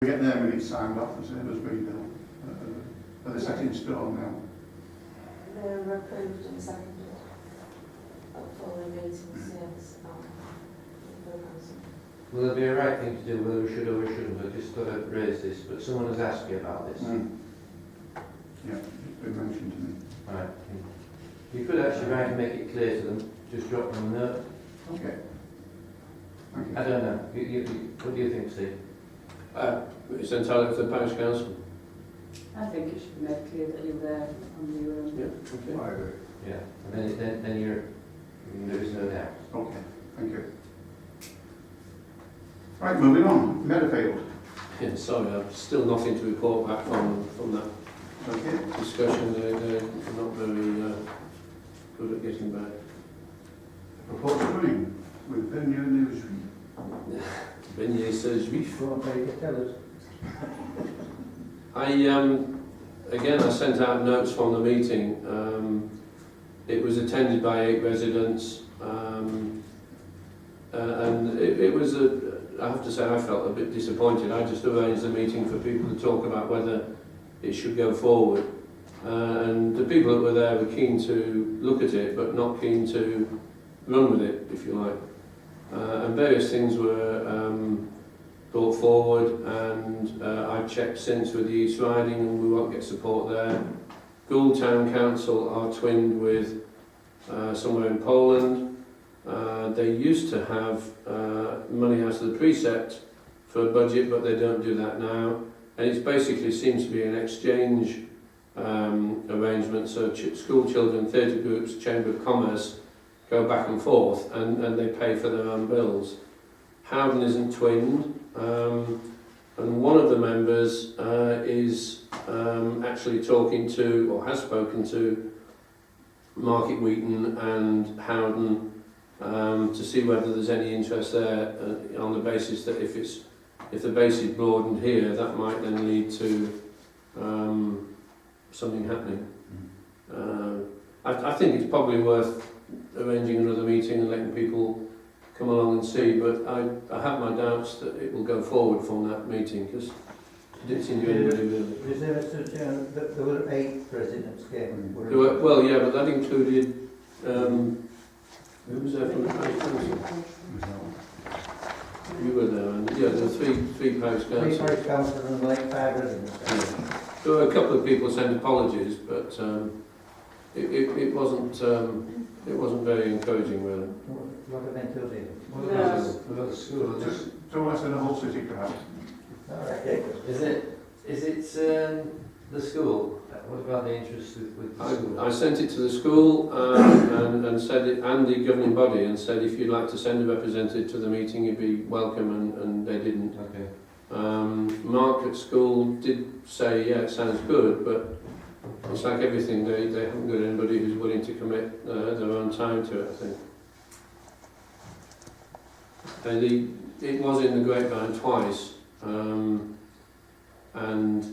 We get their minutes signed off the same as we do. Are they set in stone now? They're approved and seconded at following meetings, yes. Will there be a right thing to do, whether we should or we shouldn't? I've just got to raise this, but someone has asked me about this. Yeah, it's been mentioned to me. Right. You could actually write and make it clear to them, just drop them a note. Okay. Thank you. I don't know. What do you think, Steve? It's entirely up to the parish council. I think it should be made clear that you're there on your own. Yeah, okay. I agree. Yeah. And then you're, there is no doubt. Okay, thank you. Right, moving on. Meadowfield. Yeah, sorry, I've still nothing to report back from that Okay. discussion. They're not very good at getting back. Reports running with venue news. Beignet says juif. Go on, Peter, tell us. Again, I sent out notes from the meeting. It was attended by 8 residents, and it was I have to say I felt a bit disappointed. I just arranged a meeting for people to talk about whether it should go forward, and the people that were there were keen to look at it, but not keen to run with it, if you like. And various things were brought forward, and I've checked since with the East Riding, and we won't get support there. Gould Town Council are twinned with somewhere in Poland. They used to have money out of the precept for a budget, but they don't do that now. And it basically seems to be an exchange arrangement, so school children, theatre groups, Chamber of Commerce go back and forth, and they pay for their own bills. Howden isn't twinned, and one of the members is actually talking to, or has spoken to, Market Wheaton and Howden to see whether there's any interest there, on the basis that if the base is broadened here, that might then lead to something happening. I think it's probably worth arranging another meeting and letting people come along and see, but I have my doubts that it will go forward from that meeting, because it didn't seem to anybody really. Is there a sort of, there were 8 residents came? Well, yeah, but that included, who was there from the parish council? You were there, and yeah, there were three parish councils. 3 parish councils and like 5 residents. Yeah. There were a couple of people sent apologies, but it wasn't very encouraging, really. What of enthusiasm? What about the school? Just so less than a whole city crowd. Alright. Is it the school? What about the interest with the school? I sent it to the school and said it, and the governing body, and said if you'd like to send a representative to the meeting, you'd be welcome, and they didn't. Okay. Mark at school did say, yeah, it sounds good, but it's like everything, they haven't got anybody who's willing to commit their own time to it, I think. It was in the grapevine twice, and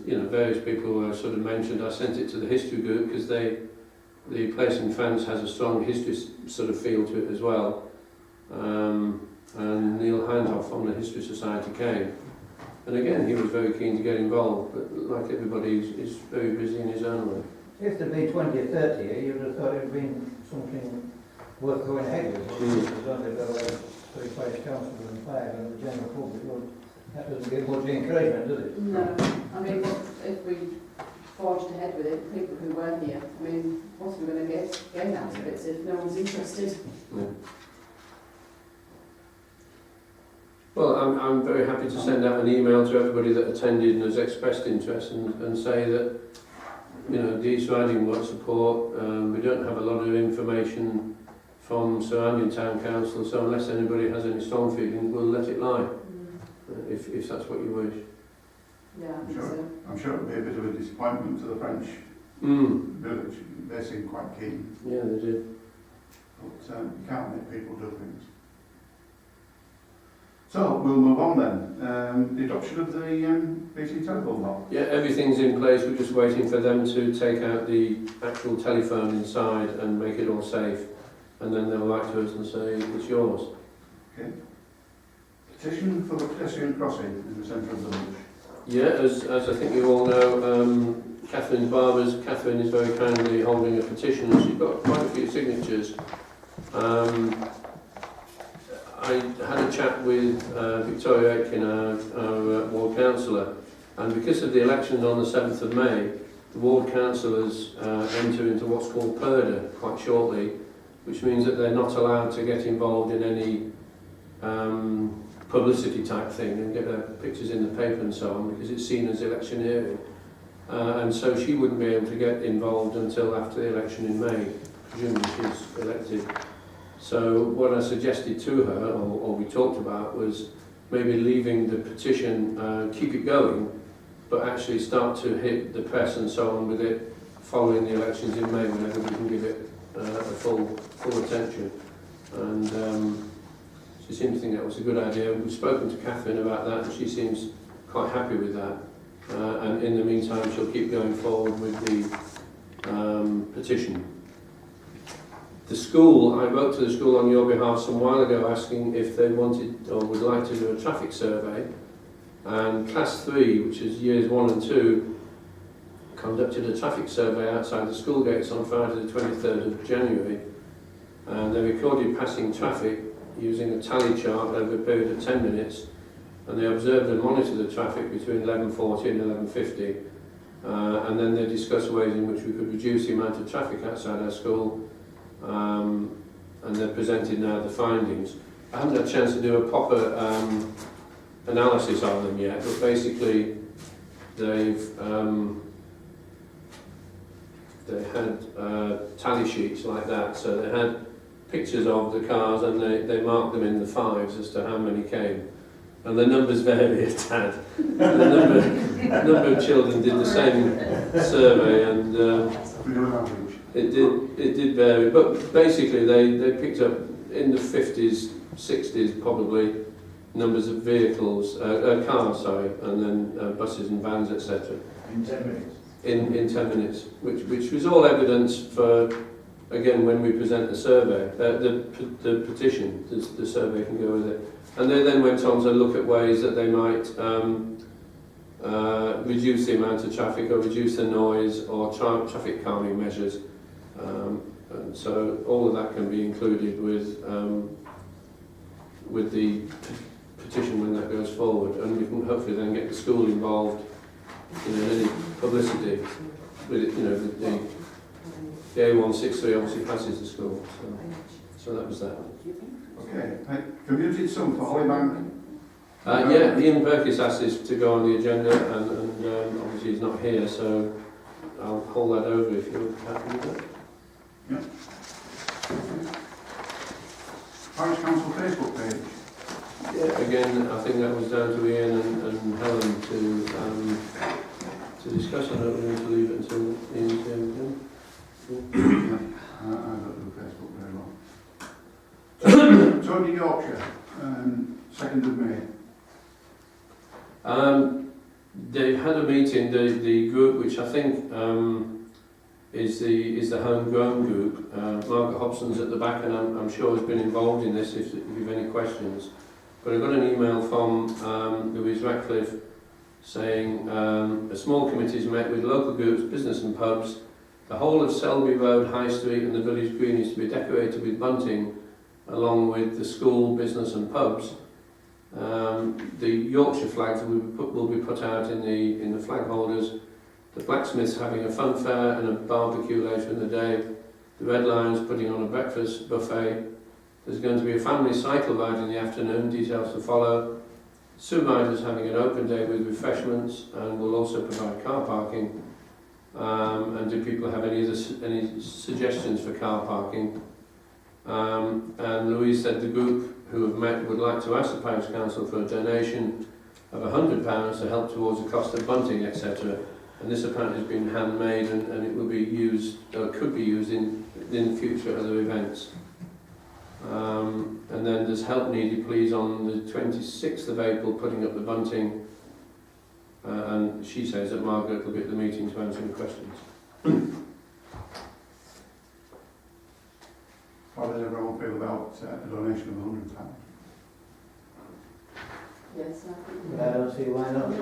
you know, various people were sort of mentioned. I sent it to the history group because the place in France has a strong history sort of feel to it as well. And Neil Hindhoff from the History Society came, and again he was very keen to get involved, but like everybody, he's very busy in his own way. If there'd been 20 or 30 here, you'd have thought it'd been something worth going ahead with. There's only about 3 parish councils and 5, and the general public, well, that doesn't give much encouragement, does it? No, I mean, if we forged ahead with it, people who weren't here, I mean, what are we going to gain out of it if no one's interested? Yeah. Well, I'm very happy to send out an email to everybody that attended and has expressed interest, and say that, you know, the East Riding won't support. We don't have a lot of information from surrounding town council, so unless anybody has any strong feeling, we'll let it lie, if that's what you wish. Yeah, I think so. I'm sure it'll be a bit of a disappointment to the French village. They seem quite keen. Yeah, they did. But you can't make people do things. So we'll move on then. The adoption of the BT telephone law. Yeah, everything's in place. We're just waiting for them to take out the actual telephone inside and make it all safe, and then they'll write to us and say it's yours. Okay. Petition for the pedestrian crossing in the centre of the village. Yeah, as I think you all know, Catherine is very kindly holding a petition, and she's got quite a few signatures. I had a chat with Victoria Aitken, our ward councillor, and because of the elections on the 7th of May, the ward councillors enter into what's called PERDA quite shortly, which means that they're not allowed to get involved in any publicity type thing and get pictures in the paper and so on, because it's seen as electioneering. And so she wouldn't be able to get involved until after the election in May, presumably she's elected. So what I suggested to her, or we talked about, was maybe leaving the petition, keep it going, but actually start to hit the press and so on with it following the elections in May, when everybody can give it a full attention. And she seemed to think that was a good idea. We've spoken to Catherine about that, and she seems quite happy with that. And in the meantime, she'll keep going forward with the petition. The school, I wrote to the school on your behalf some while ago asking if they wanted or would like to do a traffic survey. And Class 3, which is years 1 and 2, conducted a traffic survey outside the school gates on Friday the 23rd of January. And they recorded passing traffic using a tally chart over a period of 10 minutes. And they observed and monitored the traffic between 11:40 and 11:50. And then they discussed ways in which we could reduce the amount of traffic outside our school. And they've presented now the findings. I haven't had a chance to do a proper analysis of them yet, but basically they've they had tally sheets like that, so they had pictures of the cars and they marked them in the 5s as to how many came. And the numbers vary a tad. The number of children did the same survey, and it did vary. But basically, they picked up in the 50s, 60s probably numbers of vehicles, cars, sorry, and then buses and vans, etc. In 10 minutes? In 10 minutes, which was all evidence for, again, when we present the survey, the petition, the survey can go with it. And they then went on to look at ways that they might reduce the amount of traffic or reduce the noise or traffic calming measures. And so all of that can be included with the petition when that goes forward, and we can hopefully then get the school involved in any publicity with it. You know, the A163 obviously passes the school, so that was that. Okay, community summit for Hollybank. Yeah, Ian Perkis asked this to go on the agenda, and obviously he's not here, so I'll call that over if you're happy with that. Yeah. Parish Council Facebook page. Yeah, again, I think that was down to Ian and Helen to discuss. I don't need to leave it until Ian's here again. I don't do Facebook very well. Tony Yorkshire, 2nd of May. They've had a meeting, the group, which I think is the homegrown group. Margaret Hobson's at the back, and I'm sure has been involved in this if you have any questions. But I got an email from Louise Ratcliffe saying a small committee has met with local groups, business and pubs. The whole of Selby Road, High Street and the village green is to be decorated with bunting along with the school, business and pubs. The Yorkshire flags will be put out in the flag holders. The blacksmith's having a fun fair and a barbecue later in the day. The Red Lion's putting on a breakfast buffet. There's going to be a family cycle ride in the afternoon, details to follow. Sue Riders having an open day with refreshments and will also provide car parking. And do people have any suggestions for car parking? And Louise said the group who have met would like to ask the Parish Council for a donation of £100 to help towards the cost of bunting, etc. And this apparently has been handmade, and it will be used, or could be used in the future at other events. And then there's help needed, please, on the 26th of April, putting up the bunting. And she says that Margaret will be at the meeting to answer any questions. How does everyone feel about a donation of £100? Yes, I think. I don't see why not. No?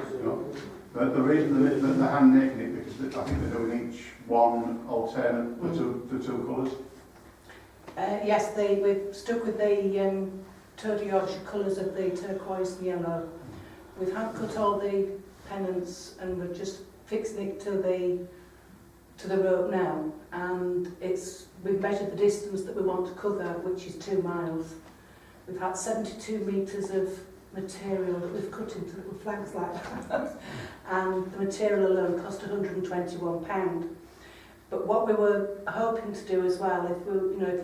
But the reason that they're hand making it because I think they're doing each one alternate the two colours. Yes, we've stuck with the Toad Yorkshire colours of the turquoise and yellow. We've hand cut all the pennants and we're just fixing it to the rope now. And we've measured the distance that we want to cover, which is 2 miles. We've had 72 metres of material that we've cut into little flags like that. And the material alone cost £121. But what we were hoping to do as well, if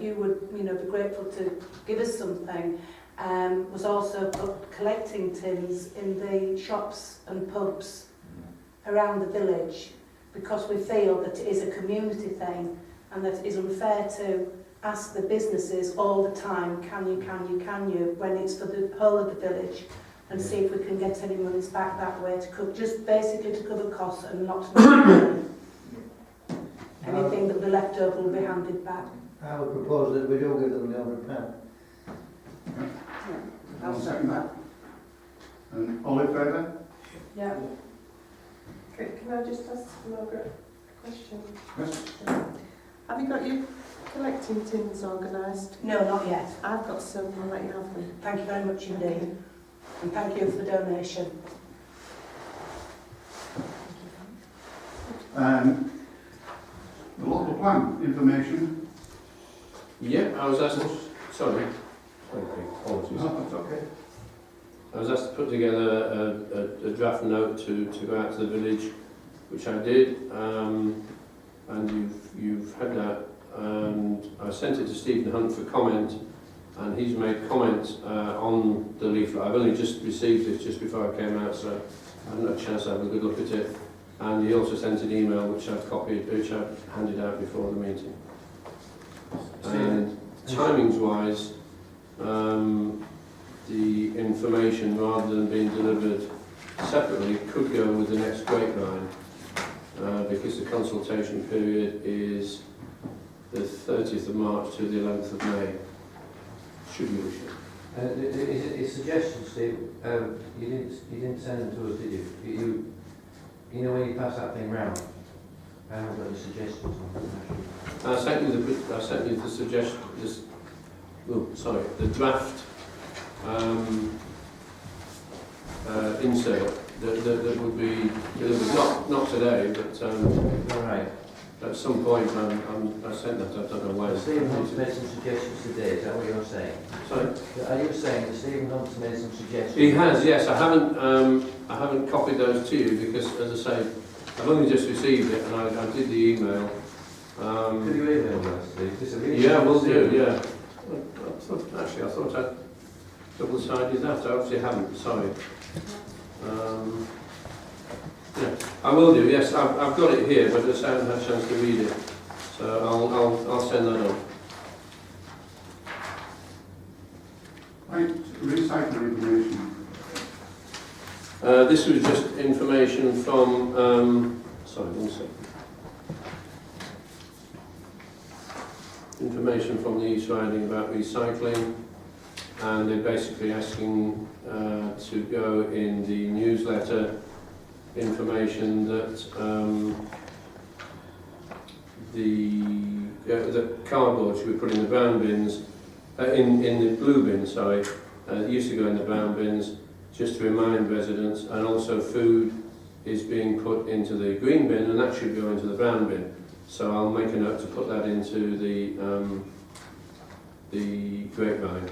you would be grateful to give us something, was also put collecting tins in the shops and pubs around the village, because we feel that it is a community thing and that it is unfair to ask the businesses all the time, can you, when it's for the whole of the village, and see if we can get any monies back that way to cover, just basically to cover costs and not to make money. Anything that will be left over will be handed back. I would propose that we do give them the £100. I'll second that. And all in favour? Yeah. Okay, can I just ask Margaret a question? Yes. Have you got your collecting tins organised? No, not yet. I've got some, I'll let you have them. Thank you very much indeed. And thank you for the donation. The local plan information. Yeah, I was asked. Sorry, apologies. No, that's okay. I was asked to put together a draft note to go out to the village, which I did, and you've had that. And I sent it to Stephen Hunt for comment, and he's made comments on the leaflet. I've only just received it just before I came out, so I haven't had a chance to have a good look at it. And he also sent an email which I've copied, which I've handed out before the meeting. And timings-wise, the information, rather than being delivered separately, could go with the next grapevine, because the consultation period is the 30th of March to the 11th of May, should you wish it. His suggestions, Steve, you didn't send them to us, did you? You know when you pass that thing round? I haven't got any suggestions on it. I sent you the suggestion. The draft insert that would be delivered not today, but All right. at some point. I sent that. I don't know where. Stephen Hunt's made some suggestions today. Is that what you're saying? Sorry. Are you saying that Stephen Hunt's made some suggestions? He has, yes. I haven't copied those to you because, as I say, I've only just received it, and I did the email. Could you email us, Steve? Yeah, we'll do. Yeah. I thought I'd double-sided that. I obviously haven't. Sorry. Yeah, I will do. Yes, I've got it here, but I just haven't had a chance to read it. So I'll send that on. Right, recycling information. This was just information from. Sorry, one second. Information from the East Riding about recycling, and they're basically asking to go in the newsletter information that the cardboard should be put in the brown bins, in the blue bins, sorry, used to go in the brown bins, just to remind residents, and also food is being put into the green bin, and that should go into the brown bin. So I'll make a note to put that into the grapevine,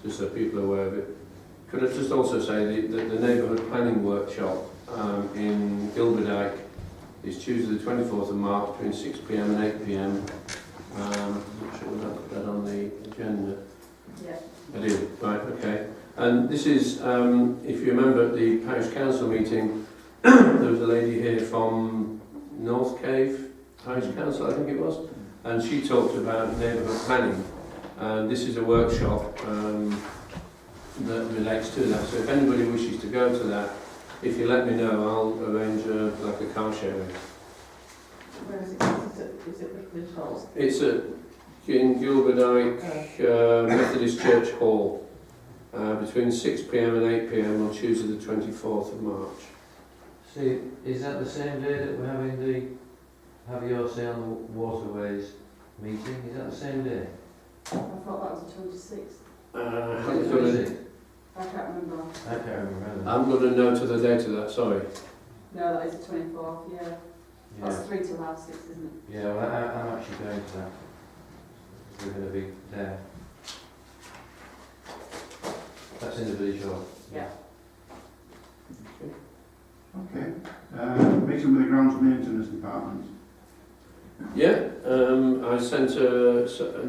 just so people are aware of it. Could I just also say that the neighbourhood planning workshop in Gilberdyke is Tuesday the 24th of March between 6 p.m. and 8 p.m. I'm not sure whether I put that on the agenda. Yeah. I do, right, okay. And this is, if you remember at the parish council meeting, there was a lady here from North Cave Parish Council, I think it was, and she talked about neighbourhood planning. And this is a workshop that relates to that. So if anybody wishes to go to that, if you let me know, I'll arrange like a car sharing. Where is it? Is it Richmond Hall? It's in Gilberdyke Methodist Church Hall between 6 p.m. and 8 p.m. on Tuesday the 24th of March. Steve, is that the same day that we're having the, have your say on the waterways meeting? Is that the same day? I thought that was the 26th. I Is haven't it got a- 26th? I can't remember. I can't remember. I haven't got a note of the date of that, sorry. No, that is the 24th, yeah. That's Yeah, 3 till half 6, isn't it? yeah, well, I'm actually going to that. We're going to be there. That's in the village hall. Yeah. Okay. Meeting with the grounds maintenance department. Yeah, I sent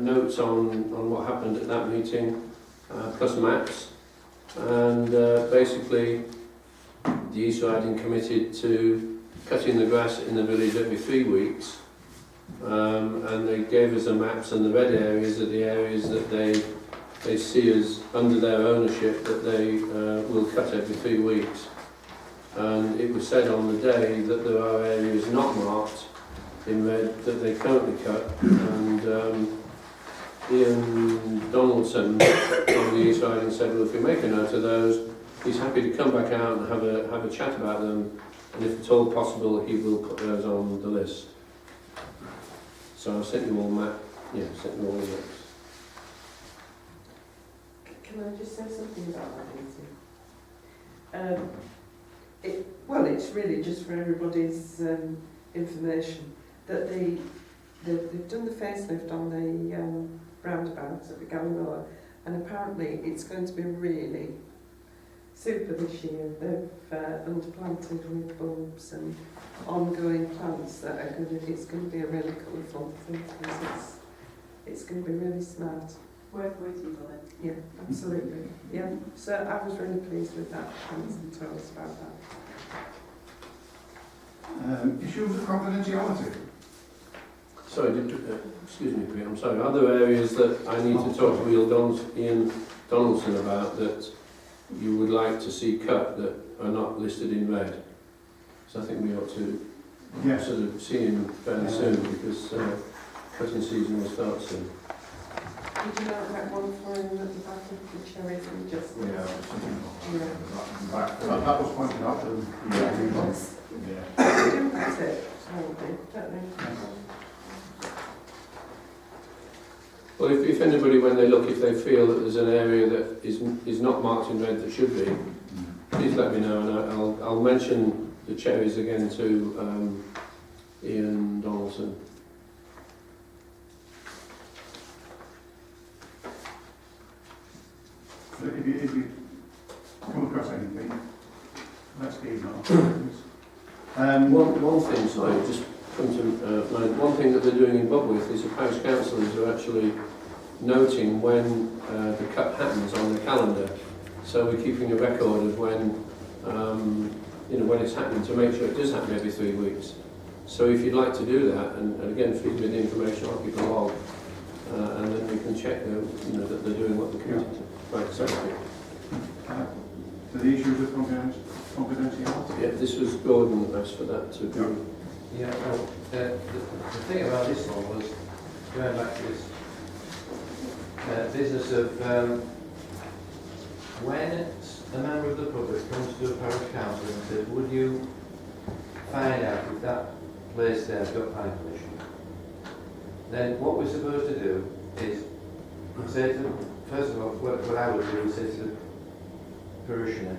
notes on what happened at that meeting, plus maps, and basically the East Riding committed to cutting the grass in the village every 3 weeks, and they gave us the maps, and the red areas are the areas that they see as under their ownership that they will cut every 3 weeks. And it was said on the day that there are areas not marked in red that they currently cut, and Ian Donaldson from the East Riding said, well, if we make a note of those, he's happy to come back out and have a chat about them, and if at all possible, he will put those on the list. So I've sent you all sent you all the maps. Can I just say something about that meeting? Well, it's really just for everybody's information that they've done the facelift on the roundabout at the Gallimore, and apparently it's going to be really super this year. They've underplanted with bulbs and ongoing plants that are it's going to be a really colourful thing. It's going to be really smart. Worth waiting for them. Yeah, absolutely. Yeah, so I was really pleased with that. And told us about that. Issues of confidentiality. Sorry, excuse me, Pete, I'm sorry. Are there areas that I need to talk to Ian Donaldson about that you would like to see cut that are not listed in red? So I think we ought to Yes. sort of see him fairly soon, because cutting season will start soon. Did you know about one for him at the back of the cherries and just That was pointed out to them. They do that it, don't they? Well, if anybody, when they look, if they feel that there's an area that is not marked in red that should be, please let me know, and I'll mention the cherries again to Ian Donaldson. If you come across anything, let Steve know. One thing, sorry, just come to mind. One thing that they're doing in Bobwith is the parish councillors are actually noting when the cut happens on the calendar. So we're keeping a record of when, when it's happening, to make sure it does happen every 3 weeks. So if you'd like to do that, and again, feed me the information, I'll keep a log, and then we can check that they're doing what they're committed to. Right, sorry. So the issues of confidentiality. Yeah, this was Gordon that asked for that to be. Yeah, well, the thing about this one was, going back to this business of when a member of the public comes to a parish council and says, would you find out if that place there has got planning permission? Then what we're supposed to do is say to them, first of all, what I would do is say to the parishioner,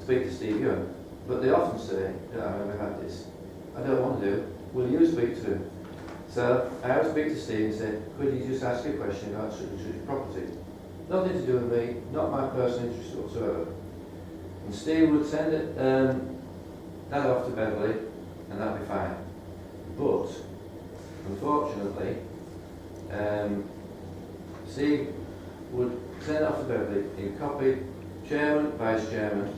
speak to Steve Young. But they often say, we've had this, I don't want to do, will you speak to him? So I would speak to Steve and say, could you just ask a question about such and such property? Nothing to do with me, not my personal interest whatsoever. And Steve would send it, that off to Beverly, and that'd be fine. But, unfortunately, Steve would send it off to Beverly, he'd copy chairman, vice chairman,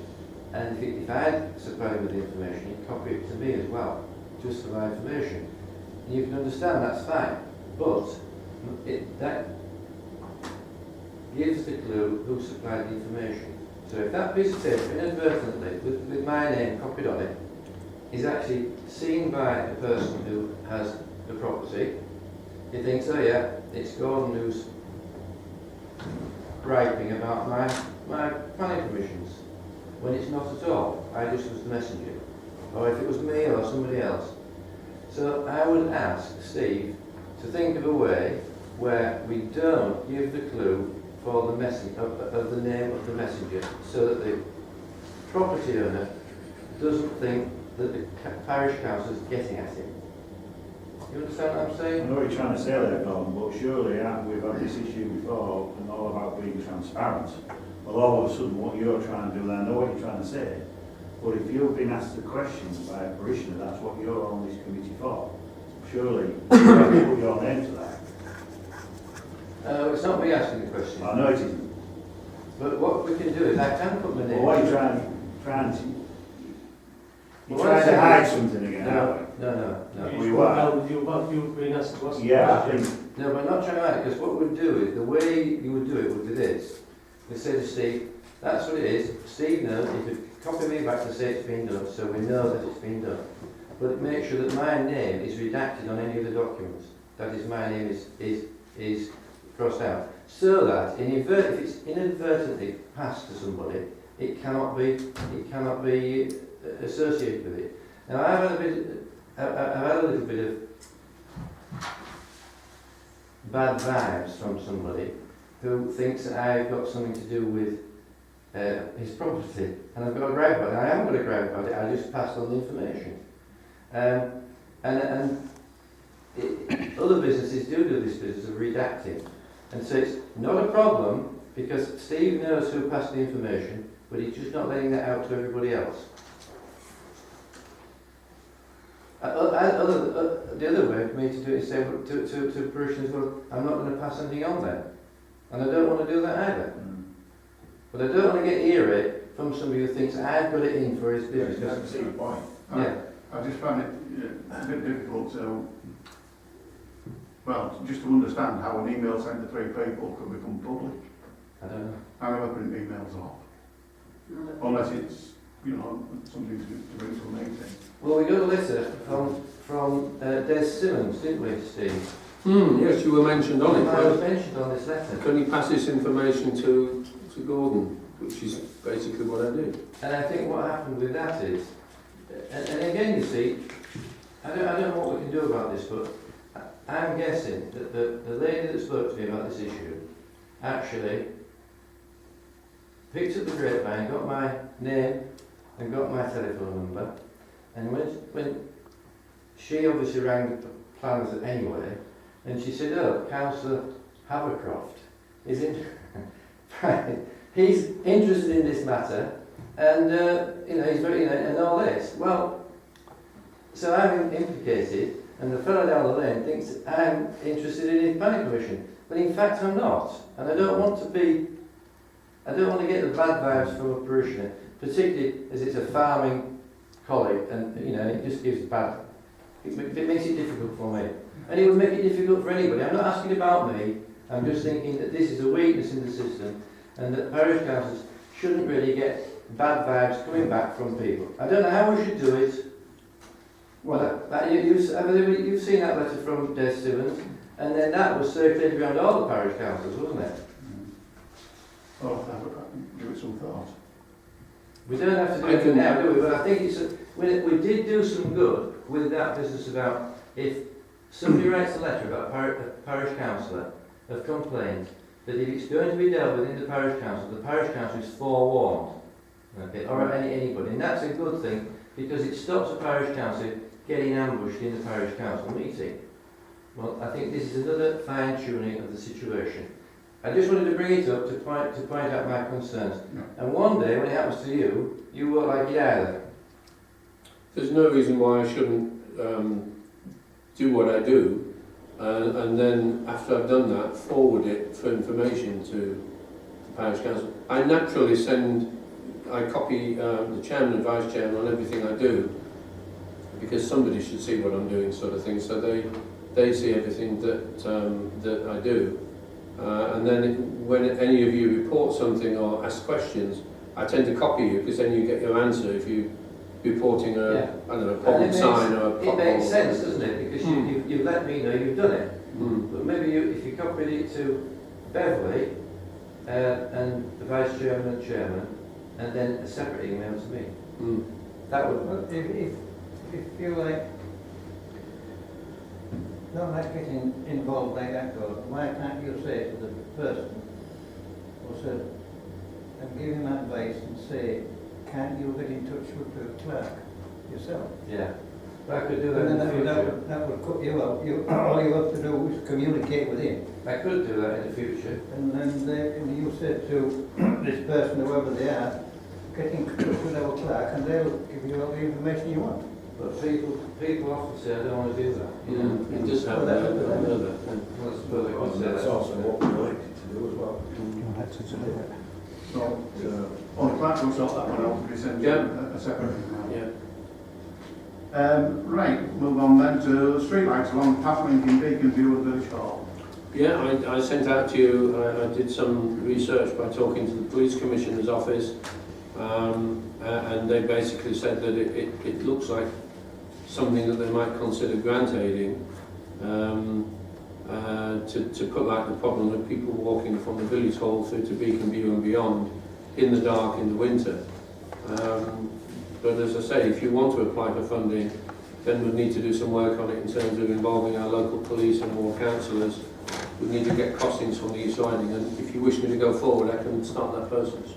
and if I had supplied him with the information, he'd copy it to me as well, just for my information. And you can understand that's fine, but that gives the clue who supplied the information. So if that piece of paper inadvertently, with my name copied on it, is actually seen by the person who has the property, he thinks, oh yeah, it's Gordon who's griping about my planning permissions, when it's not at all. I just was the messenger. or if it was me or somebody else. So I would ask Steve to think of a way where we don't give the clue for the message of the name of the messenger, so that the property owner doesn't think that the parish council is getting at him. You understand what I'm I saying? know what you're trying to say there, Colin, but surely we've had this issue before and all about being transparent. Well, all of a sudden what you're trying to do, and I know what you're trying to say, but if you've been asked the questions by a parishioner, that's what you're on this committee for. Surely you have to put your name to that. It's not me asking the question. I know it isn't. But what we can do is I can put my But name. what are you trying to Well, you're trying to I'm hide saying- something again, aren't No. we? You are. You've been asked to ask the Yeah, I question. think, No, we're not trying to hide it, because what we'd do is, the way you would do it would be this. We'd say to Steve, that's what it is. Steve knows, he could copy me back to say it's been done, so we know that it's been done. But make sure that my name is redacted on any of the documents. That is, my name is crossed out. So that if it's inadvertently passed to somebody, it cannot be associated with it. Now I've had a little bit of bad vibes from somebody who thinks that I've got something to do with his property, and I've got a gripe about it. I haven't got a gripe about it, I just passed on the information. Other businesses do this business of redacting, and so it's not a problem because Steve knows who passed the information, but he's just not letting that out to everybody else. The other way for me to do it is say to parishioners, well, I'm not going to pass anything on then, and I don't want to do that either. But I don't want to get eerie from somebody who thinks I've got it in for his business. Yeah, that's the point. Yeah. I just find it a bit difficult to, well, just to understand how an email sent to 3 people could become public. I don't know. I never print emails off, unless it's, something to bring to a meeting. Well, we got a letter from Des Simmons, didn't we, Steve? Yes, you were mentioned on it. I was mentioned on this letter. Can you pass this information to Gordon, which is basically what I did. And I think what happened with that is, and again, you see, I don't know what we can do about this, but I'm guessing that the lady that spoke to me about this issue actually picked up the grapevine, got my name and got my telephone number, and when she obviously rang the planners anyway, and she said, oh, Councillor Havercroft is in, right, he's interested in this matter, and he's very, and all this. Well, so I'm implicated, and the fellow down the lane thinks that I'm interested in his planning permission, but in fact I'm not, and I don't want to get the bad vibes from a parishioner, particularly as it's a farming colleague, and it just gives bad. It makes it difficult for me, and it would make it difficult for anybody. I'm not asking about me. I'm just thinking that this is a weakness in the system, and that parish councils shouldn't really get bad vibes coming back from people. I don't know how we should do it. Well, you've seen that letter from Des Simmons, and then that was circulated around all the parish councils, wasn't it? Well, give it some thought. We don't have to do it now, do we? But I think we did do some good with that business about if somebody writes a letter about a parish councillor of complaint, that if it's going to be dealt with in the parish council is forewarned, okay, or anybody, and that's a good thing because it stops the parish council getting ambushed in the parish council meeting. Well, I think this is another fine-tuning of the situation. I just wanted to bring it up to point out my concerns. No. And one day, when it happens to you, you won't like it either. There's no reason why I shouldn't do what I do, and then after I've done that, forward it for information to the parish council. I naturally I copy the chairman and vice chairman on everything I do, because somebody should see what I'm doing, sort of thing. So they see everything that I do. And then when any of you report something or ask questions, I tend to copy you because then you get your answer if you're reporting I don't know, a problem sign or a problem. It makes sense, doesn't it? Because you've let me know you've done it. But maybe if you copied it to Beverly and the vice chairman and chairman, and then a separate email to me. That would, Well, if you like, don't like getting involved like that, goes, why can't you say to the person, or say, and give him advice and say, can't you get in touch with the clerk yourself? yeah. But I could do that And in then the future. that would cut you out. All you have to do is communicate with him. I could do that in the future. And then and you said to this person, whoever they are, get in touch with our clerk and they'll give you all the information you want. But people often say, I don't want to do that. You know? It does happen, I know that. Well, I suppose I could say That's that. also what we're elected to do as well. So, well, the clerk will sort that one out, we send you Yeah. a separate email. Yeah. Right, move on then to streetlights along path link in Beacon View of Village Hall. Yeah, I sent out to you, I did some research by talking to the Police Commissioner's office, and they basically said that it looks like something that they might consider grant aiding, to put like the problem of people walking from the Village Hall through to Beacon View and beyond in the dark in the winter. But as I say, if you want to apply for funding, then we'd need to do some work on it in terms of involving our local police and more councillors. We need to get costings from the East Riding, and if you wish me to go forward, I can start that process.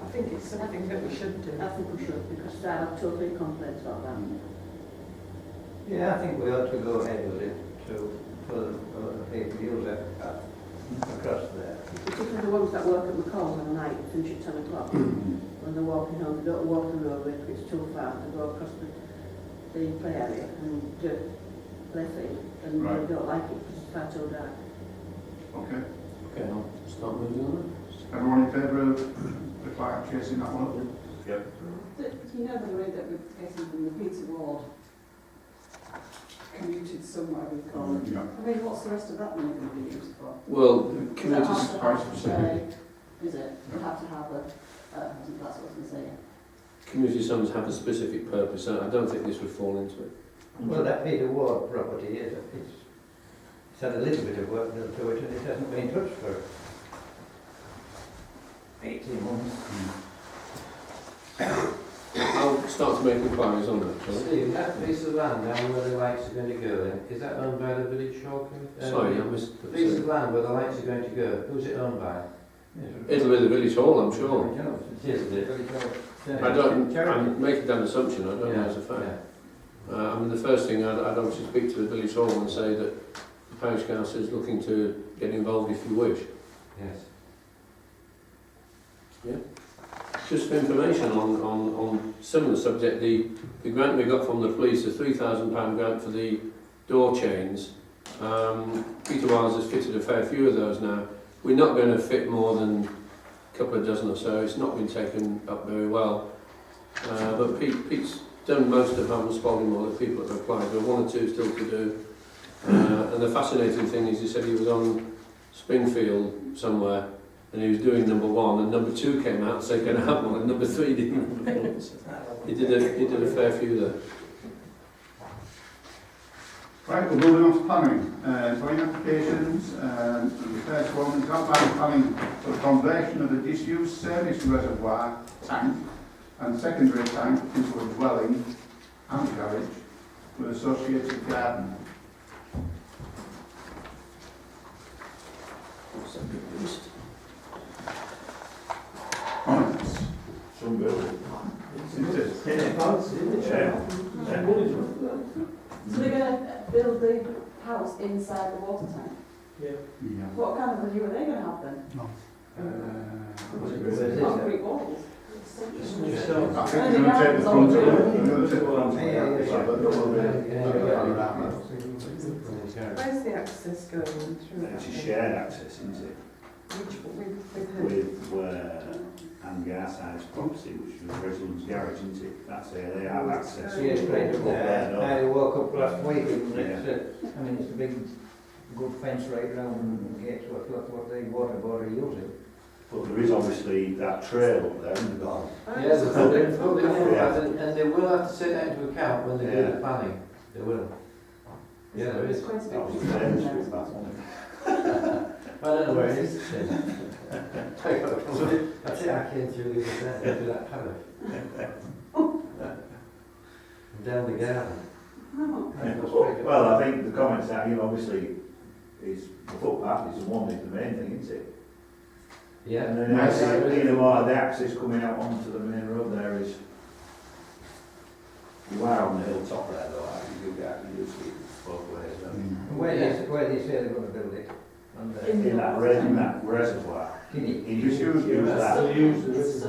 I think it's something that we should do. I think we should, because I have totally complaints about that. Yeah, I think we ought to go ahead with it for the people use it across there. Particularly the ones that work at McCall's on the night, finish at 10 o'clock. When they're walking home, they don't walk the road if it's too far, they go across the play area and do play field, and Right. they don't like it because it's far too dark. Okay. Okay, I'll start moving on. Everyone in favour of the clerk chasing that one up? Yep. Do you know the way that we're getting from the pizza ward commuted somewhere we call it? Yeah. I mean, what's the rest of that money going to be used for? Well, Is it communities, have to quite have, specific. is it? You have to have a, that's what I was going to say. community sums have a specific purpose, and I don't think this would fall into it. Well, that Peter Ward property is, it's had a little bit of work done to it and it hasn't been touched for 18 months. I'll start to make inquiries on that, shall I? Steve, that piece of land down where the lights are going to go then, is that owned by the Village Hall Committee? Sorry, I missed The piece of land where the lights are going to go, who's it owned by? It'll be the Village Hall, I'm sure. It is, is it? I'm making that assumption, I don't know as a fact. Yeah. I mean, the first thing I'd obviously speak to the Village Hall and say that the Parish Council is looking to get involved if you wish. Yes. Just for information on similar subject, the grant we got from the police, the £3,000 grant for the door chains, Peter Wiles has fitted a fair few of those now. We're not going to fit more than a couple of dozen or so, it's not been taken up very well. But Pete's done most of Hammond Spalding, all the people that have applied, there are one or two still to do. And the fascinating thing is he said he was on Springfield somewhere, and he was doing number 1, and number 2 came out and said, can I have one? And number 3 didn't. He did a fair few there. Right, we're moving on to planning. Planning applications, the first one is outline planning for the conversion of a disused service reservoir tank and secondary tank into a dwelling and garage with associated garden. Some building. It is. So they're going to build the house inside the water tank? Yeah. What kind of a view are they going to have then? Concrete walls? I think they're going to take the front of it. They're going to take the front of it. Where's the access going through? It's a shared access, isn't it? Which, with who? With Anne Garside's property, which was Reginald's garage, isn't it? That's there, they have access. Yes, right up there. I woke up last week and it's, I mean, it's a big, good fence right round the gate, so it's what the water board are using. But there is obviously that trail up there in the garden. Yes, and they will have to take that into account when they do the planning. They will. Yeah, there is. That was famous with that one. I don't know where it is. I think I came through the other day, through that paddock. down the garden. No. Well, I think the comments that, obviously, is the footpath is the main thing, isn't it? Yeah. And then I see, the access coming out onto the main road there is, you are on the hilltop there though, you do see it both ways, don't you? Where do you say they're going to build it? In that reservoir. He just used that. Still used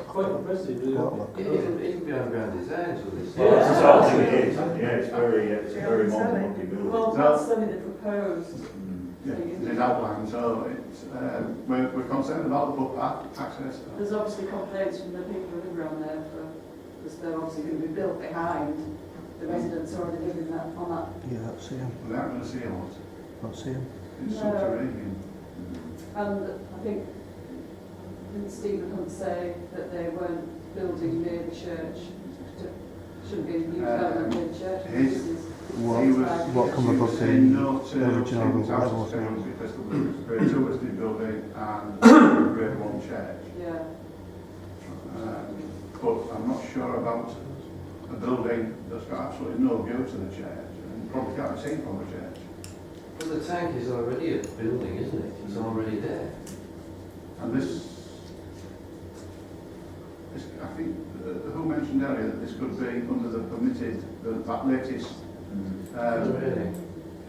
quite impressive, isn't it? Even behind grand designs with this. Yeah. That's the sort of thing it is. Yeah, it's a very modern looking building. Well, that's only the proposed. Yeah, it's outlined, so it's, we're concerned about the footpath access. There's obviously complaints from the people who live around there because they're obviously going to be built behind the residents already living that, on that. Yeah, that's him. We aren't going to see a lot. That's him. It's No. subterranean. And I think, didn't Stephen Hunt say that they weren't building near the church? Shouldn't be new development near the church. his- This is- What come above the no to original Stephen's level house was sales because there was grade 2 listed building and grade 1 church. Yeah. But I'm not sure about a building that's got absolutely no view to the church and probably can't be seen from the church. Well, the tank is already a building, isn't it? It's already there. And this I think, who mentioned earlier that this could be under the permitted, that latest, Really?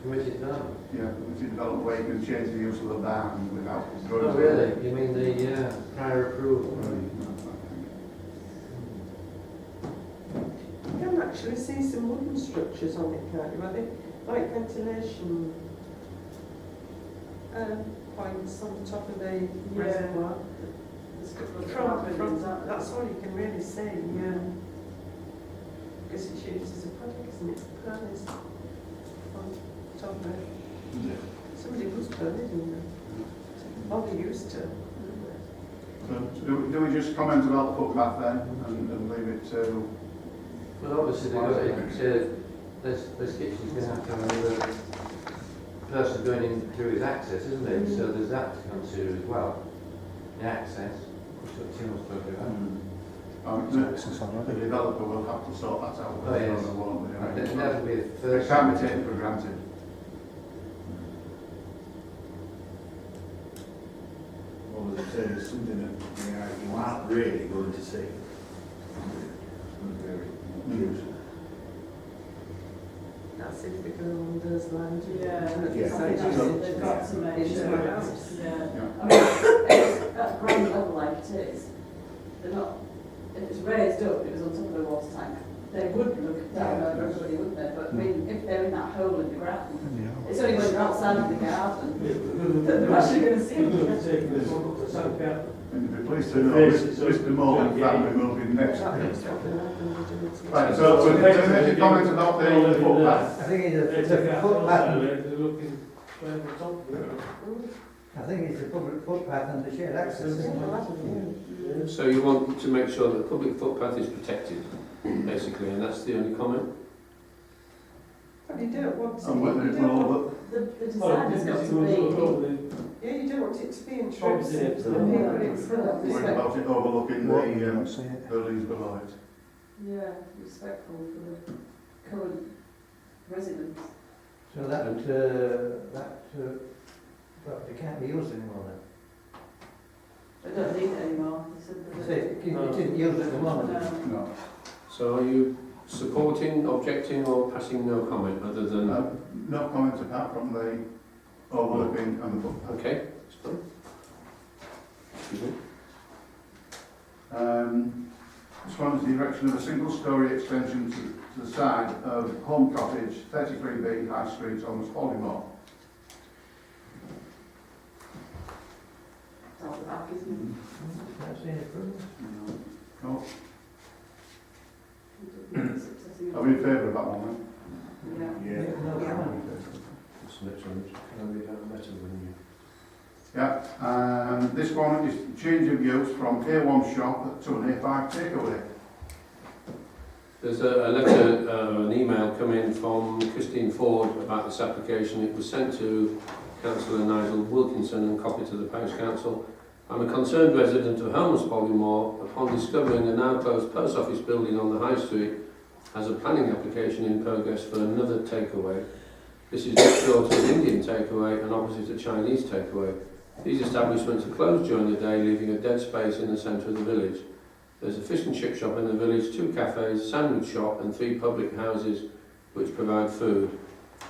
Committed now? permitted development where you can change the use of the barn without drawing. Oh, really? You mean the prior approval? You can actually see some wooden structures on it, can't you? Are they like ventilation points on the top of the reservoir? From that's all you can really see, yeah. Because it's used as a paddock, isn't it? Furnace on top of it. Somebody was burning in there. Oh, they used to. So do we just comment about the footpath then and leave it to? Well, obviously, they've got it, this kitchen's going to have to have another person going in through his access, isn't it? So there's that to consider as well. The access, which what Tim was talking about. The developer will have to sort that out. Oh, yes. Won't they? And that'll be the It first. can't be taken for granted. Well, as I say, it's something that you aren't really going to see. That's if we go along those lines. Yeah, I think Yeah. that's what they've got to make Into sure. the house. Yeah. Yeah. I mean, it's at ground level like it is, they're not, if it's raised up, it was on top of the water tank, they would look down over everybody, wouldn't they? But I mean, if they're in that hole in the ground, it's only when they're outside of the garden that they're actually going to see them. And you'd be pleased to know Mr. Morgan family will be next. Right, so we're going to make a comment about the footpath. I think it's a footpath. They're looking over the top of it. I think it's a public footpath and the shared access. So you want to make sure that the public footpath is protected, basically, and that's the only comment? But you don't want to. And whether it will, The design has got to be, Yeah, you don't want it to be Obviously, intrusive it's to the the- people it's worry about it overlooking the buildings below it. yeah, respectful for the current residents. So that property can't be used anymore then? They don't need it anymore. They said You that say it isn't used at the moment? No. No. So are you supporting, objecting, or passing no comment other than... No comment apart from the overlooking and the footpath. Okay, that's fine. Excuse me. This one is the erection of a single-storey extension to the side of Home Cottage, 33B High Street, almost Polymore. It's all the back, isn't I've seen it approved. No. it? Are we in favour of that one Yeah. Yeah. No comment. then? This next one, can I read out a letter when you... Yeah, this one is change of use from A1 shop to an A5 takeaway. There's a letter, an email come in from Christine Ford about this application. It was sent to Councillor Nigel Wilkinson and copied to the Parish Council. I'm a concerned resident of Holmes Polymore. Upon discovering a now closed post office building on the High Street has a planning application in progress for another takeaway. This is next door to an Indian takeaway and opposite a Chinese takeaway. These establishments are closed during the day, leaving a dead space in the centre of the village. There's a fish and chip shop in the village, 2 cafes, sandwich shop and 3 public houses which provide food.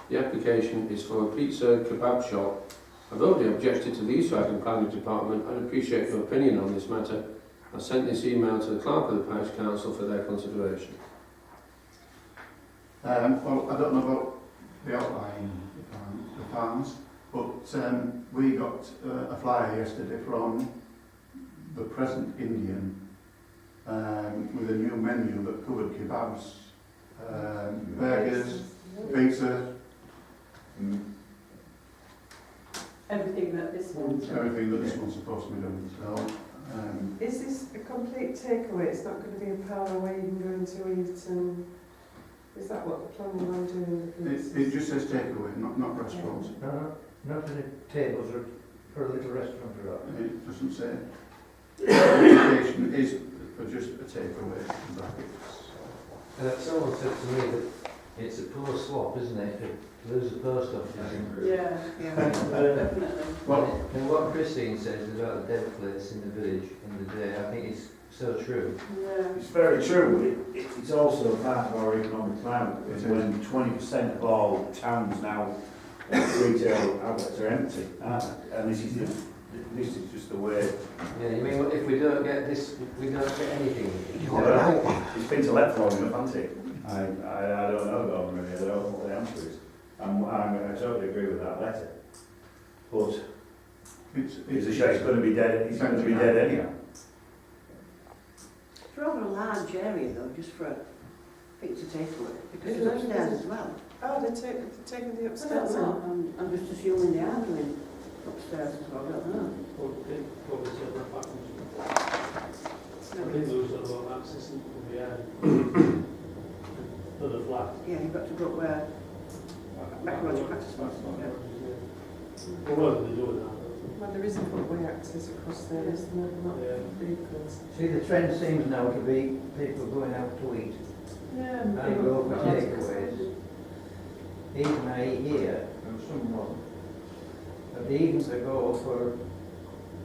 The application is for a pizza kebab shop. I've already objected to the East Riding Planning Department and appreciate your opinion on this matter. I sent this email to the Clerk of the Parish Council for their consideration. Well, I don't know about the outlying the farms, but we got a flyer yesterday from the present Indian with a new menu that covered kebabs, burgers, pizza, Everything that this one's done. everything that this one's supposed to be doing. So, Is this a complete takeaway? It's not going to be a parlour where you can go into eat and... Is that what the planning on doing? it just says takeaway, not restaurants. No, not any tables or for a little restaurant or that. It doesn't say. The application is for just a takeaway in brackets. Someone said to me that it's a poor swap, isn't it? To lose a post office. Yeah, definitely. Well, And what Christine says about the dead place in the village in the day, I think it's so true. Yeah. It's very true, but it's also part of our economic climate. It's when 20% of all towns now, retail outlets are empty, aren't they? And this is just the way. Yeah, you mean if we don't get this, we don't get anything? It's been to let long enough, hasn't it? I don't know, Gordon, really. I don't know what the answer is. I totally agree with that letter. But it's a shame. It's going to be dead. It's going to be dead anyhow. It's rather a large area though, just for a pizza takeaway, because it's upstairs as well. Oh, they're taking the I upstairs don't in. know, I'm just assuming they are doing upstairs as well, I don't know. Probably set that back. I think there was a lot of access into the behind. For the flat. Yeah, you've got to go up where Macaroni practice was. Well, whether they're doing that. Well, there is a footway access across there, isn't there? Not Yeah. vehicles. See, the trend seems now to be people going out to eat Yeah. and go for takeaways. Even I hear from someone that even to go for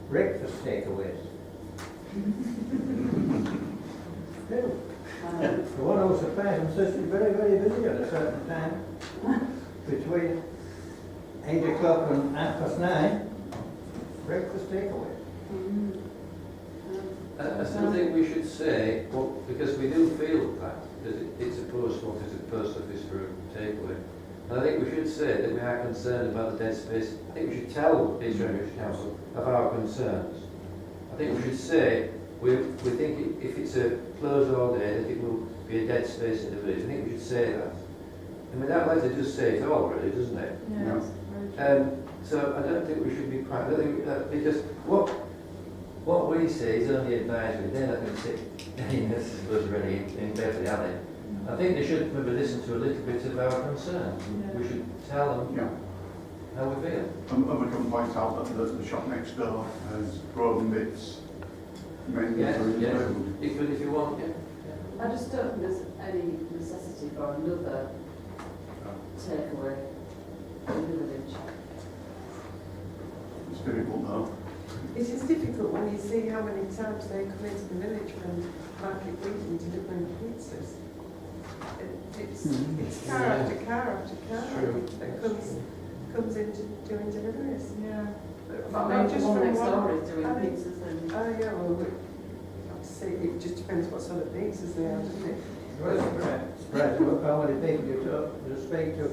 breakfast takeaways. Still. The one I was surprised and says she's very, very busy at a certain time. Between 8 o'clock and 9:30, breakfast takeaway. I still think we should say, well, because we do feel that it's a post office, a post office for a takeaway. And I think we should say that we are concerned about the dead space. I think we should tell the East Riding Council of our concerns. I think we should say we think if it's a closed all day that it will be a dead space in the village. I think we should say that. I mean, that letter just say it all, really, doesn't it? Yeah. So I don't think we should be quite, I don't think that, because what we say is only advisory. They're not going to sit in this was really in Beverley, are they? I think they should maybe listen to a little bit of our concerns. Yeah. We should tell them yeah. how we feel. And we can point out that the shop next door has broken bits. Yes, yes. If you want, yeah. I just don't think there's any necessity for another takeaway in the village. It's difficult though. It is difficult when you see how many times they come into the village from Market Week and delivering pizzas. It's car after car after car that comes in doing deliveries. Yeah. But But not maybe just one from next one. door is doing I mean, pizzas and... Oh yeah, well, see, it just depends what sort of pizzas they are, doesn't it? Right, surprised about how many people you speak to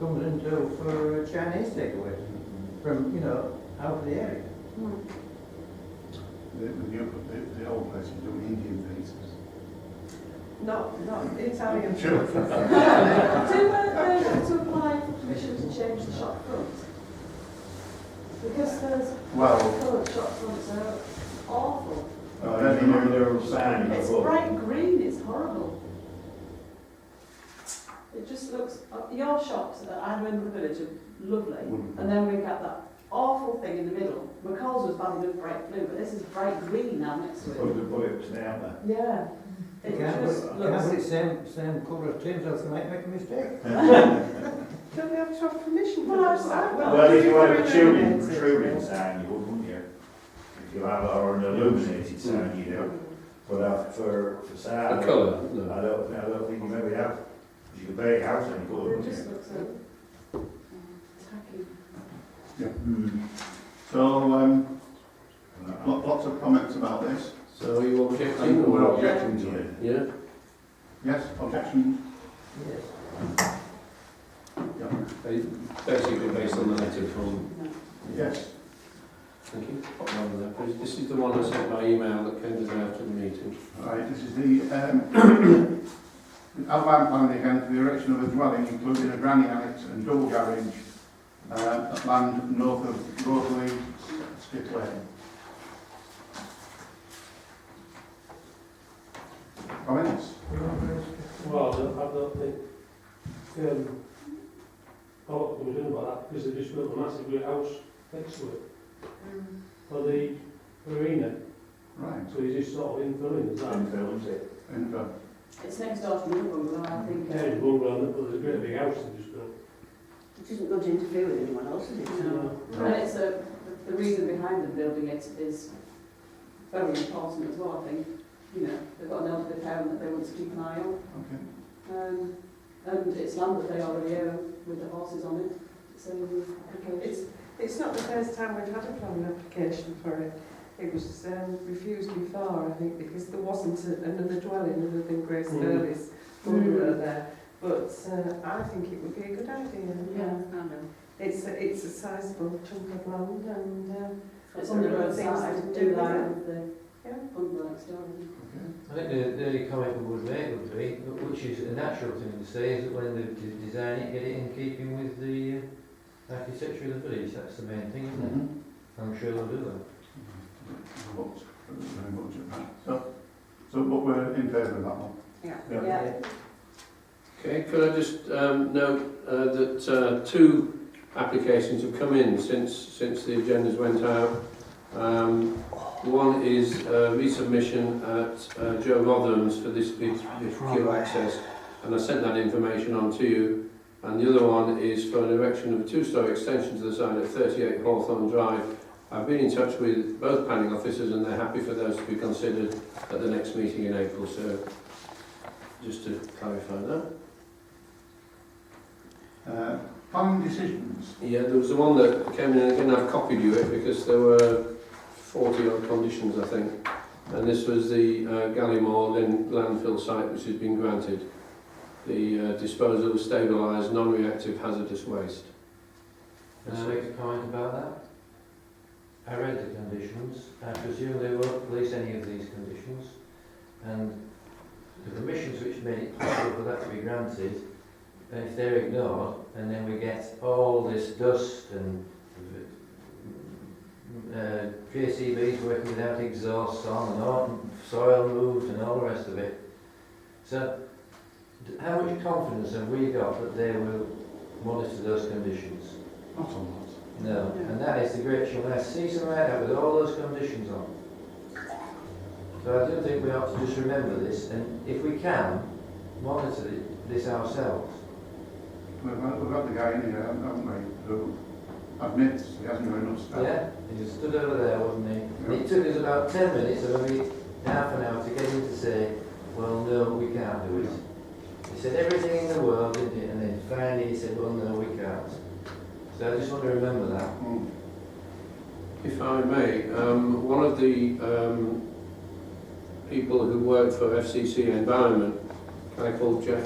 comes into for Chinese takeaways from, out of the area. The old place is doing Indian pizzas. Not Italian. Sure. Do they have to apply for permission to change the shop front? Because there's Well, coloured shop fronts are awful. They're signing It's bright green, it's horrible. It just looks, your shops at either end of the village are lovely, and then we've got that awful thing in the middle. McCall's was bad enough bright blue, but this is bright green now next to it. Put it upstairs there. Yeah, It Can't just put looks, same colour of tins, else they might make a mistake. Don't they have to have permission for Well, that? Well, if you had a Illuminated. protruding sign, you would, wouldn't you? If you have, or an illuminated sign, you do. But for The facade, colour, I no. don't think you maybe have. You could bake house any colour, it wouldn't just you? looks tacky. Yeah. So, lots of comments about this. So are you objecting? We're or- objecting to it. Yeah? Yes, objections? Yes. Basically based on the letter from, Yes. thank you. Pop that on there, please. This is the one I sent by email that came to the after the meeting. Right, this is the outline plan again for the erection of a dwelling, including a granny annex and double garage, at land north of Rosalie, Stick Lane. Comments? Well, I don't think, what can we do about that, because they just built a massive great house next to it, for the arena, Right. so he's just sort of infilling, is that? Infill, isn't it? Info. It's next door to another bungalow, I think. Yeah, it's bungalow, but there's a great big house they just built. It isn't going to interfere with anyone else, is it? No. And it's the reason behind them building it is very important as well, I think. You know, they've got an elderly parent that they want to keep an eye on. Okay. And it's land that they already own with the horses on it. So application. It's not the first time we've had a planning application for it. It was refused before, I think, because there wasn't another dwelling other than Grace Hurley's bungalow there. But I think it would be a good idea. Yeah. I know. It's a sizable chunk of land and It's on the roadside, things to do do that with with the Yeah. bungalow next door. I think the only comment we would make would be, which is a natural thing to say, is that when they design it, get it in keeping with the architecture of the village. That's the main thing, isn't it? I'm sure they'll do that. Looked very much at that. So, but we're in favour of that one. Yeah. Yeah. Okay, could I just note that two applications have come in since the agendas went out. One is resubmission at Joe Rotham's for this queue access, and I sent that information on to you. And the other one is for an erection of a two-storey extension to the site at 38 Hawthorne Drive. I've been in touch with both planning officers and they're happy for those to be considered at the next meeting in April, so just to clarify that. Planning decisions. Yeah, there was the one that came in, and again I've copied you it because there were 40 odd conditions I think, and this was the Gallimore landfill site which has been granted. The disposal of stabilised non-reactive hazardous waste. Can I make a comment about that? I read the conditions. I presume they won't police any of these conditions, and the permissions which made it possible for that to be granted, and if they're ignored, and then we get all this dust and JCBs working without exhausts on and on, soil moved and all the rest of it. So, how much confidence have we got that they will monitor those conditions? Not a lot. No, and that is the great issue. When I see something like that with all those conditions on. So I do think we ought to just remember this, and if we can, monitor this ourselves. We've got the guy in here, haven't we, who admits he hasn't got enough staff. Yeah, he just stood over there, wasn't he? And it took us about 10 minutes, or maybe half an hour, to get him to say, well, no, we can't do it. He said everything in the world, didn't he? And then finally he said, well, no, we can't. So I just want to remember that. If I may, one of the people who worked for FCC Environment, a guy called Jack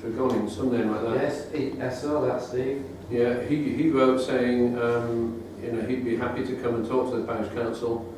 Tregonin, some name like that. Yes, I saw that, Steve. Yeah, he wrote saying, you know, he'd be happy to come and talk to the parish council